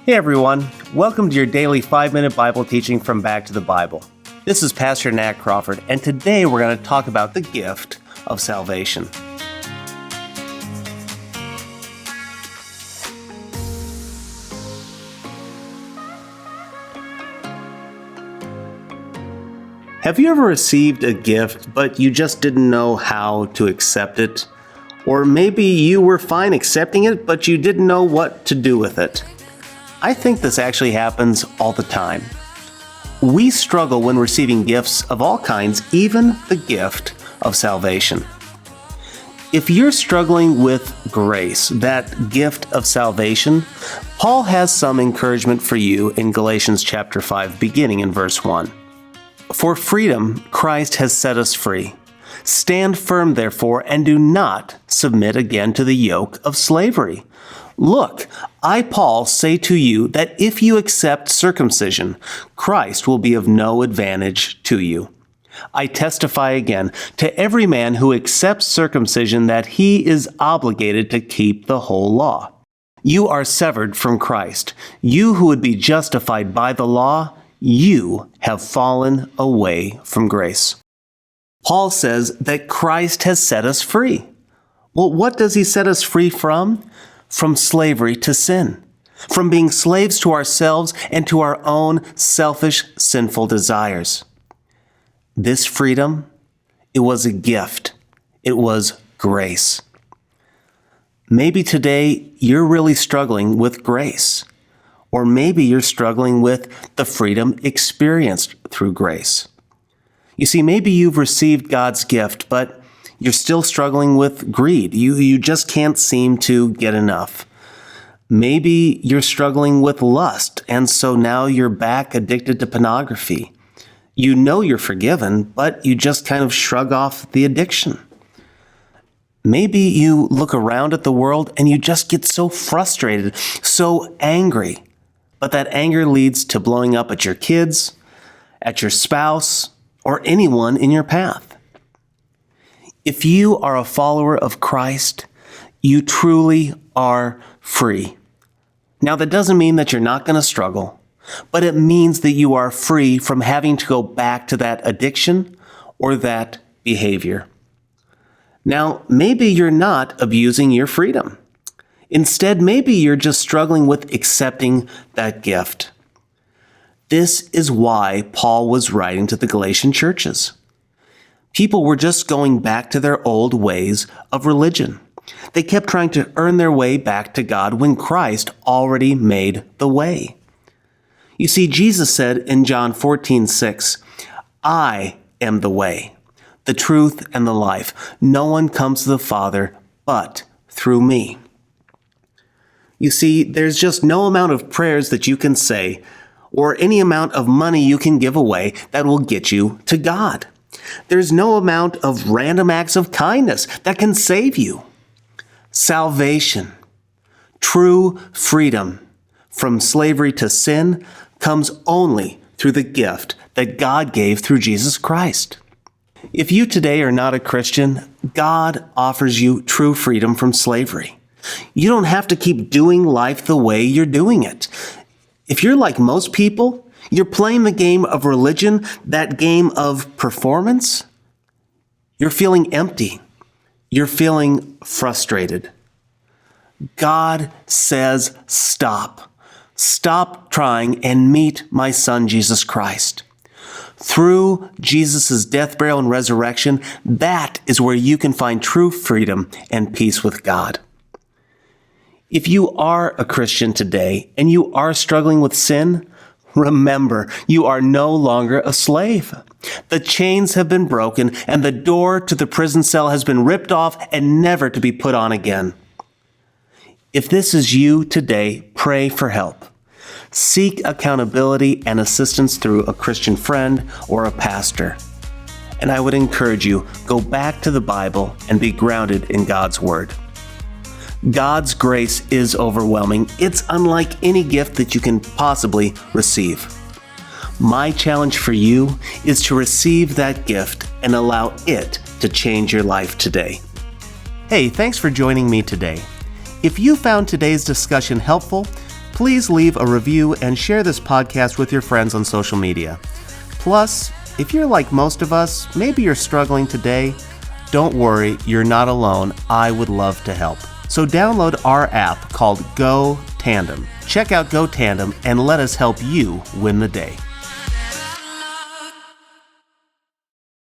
Hey everyone, welcome to your daily 5-minute Bible teaching from Back to the Bible. This is Pastor Nat Crawford, and today we're going to talk about the gift of salvation. Have you ever received a gift, but you just didn't know how to accept it? Or maybe you were fine accepting it, but you didn't know what to do with it. I think this actually happens all the time. We struggle when receiving gifts of all kinds, even the gift of salvation. If you're struggling with grace, that gift of salvation, Paul has some encouragement for you in Galatians chapter 5, beginning in verse 1. For freedom, Christ has set us free. Stand firm, therefore, and do not submit again to the yoke of slavery. Look, I, Paul, say to you that if you accept circumcision, Christ will be of no advantage to you. I testify again to every man who accepts circumcision that he is obligated to keep the whole law. You are severed from Christ. You who would be justified by the law, you have fallen away from grace. Paul says that Christ has set us free. Well, what does he set us free from? From slavery to sin, from being slaves to ourselves and to our own selfish, sinful desires. This freedom, it was a gift. It was grace. Maybe today you're really struggling with grace, or maybe you're struggling with the freedom experienced through grace. You see, maybe you've received God's gift, but you're still struggling with greed. You just can't seem to get enough. Maybe you're struggling with lust, and so now you're back addicted to pornography. You know you're forgiven, but you just kind of shrug off the addiction. Maybe you look around at the world and you just get so frustrated, so angry. But that anger leads to blowing up at your kids, at your spouse, or anyone in your path. If you are a follower of Christ, you truly are free. Now, that doesn't mean that you're not going to struggle, but it means that you are free from having to go back to that addiction or that behavior. Now, maybe you're not abusing your freedom. Instead, maybe you're just struggling with accepting that gift. This is why Paul was writing to the Galatian churches. People were just going back to their old ways of religion. They kept trying to earn their way back to God when Christ already made the way. You see, Jesus said in John 14:6, I am the way, the truth, and the life. No one comes to the Father but through me. You see, there's just no amount of prayers that you can say or any amount of money you can give away that will get you to God. There's no amount of random acts of kindness that can save you. Salvation, true freedom from slavery to sin, comes only through the gift that God gave through Jesus Christ. If you today are not a Christian, God offers you true freedom from slavery. You don't have to keep doing life the way you're doing it. If you're like most people, you're playing the game of religion, that game of performance. You're feeling empty. You're feeling frustrated. God says, stop. Stop trying and meet my Son, Jesus Christ. Through Jesus' death, burial, and resurrection, that is where you can find true freedom and peace with God. If you are a Christian today and you are struggling with sin, remember, you are no longer a slave. The chains have been broken and the door to the prison cell has been ripped off and never to be put on again. If this is you today, pray for help. Seek accountability and assistance through a Christian friend or a pastor. And I would encourage you, go back to the Bible and be grounded in God's Word. God's grace is overwhelming. It's unlike any gift that you can possibly receive. My challenge for you is to receive that gift and allow it to change your life today. Hey, thanks for joining me today. If you found today's discussion helpful, Please leave a review and share this podcast with your friends on social media. Plus, if you're like most of us, maybe you're struggling today, don't worry, you're not alone. I would love to help. So download our app called Go Tandem. Check out Go Tandem and let us help you win the day.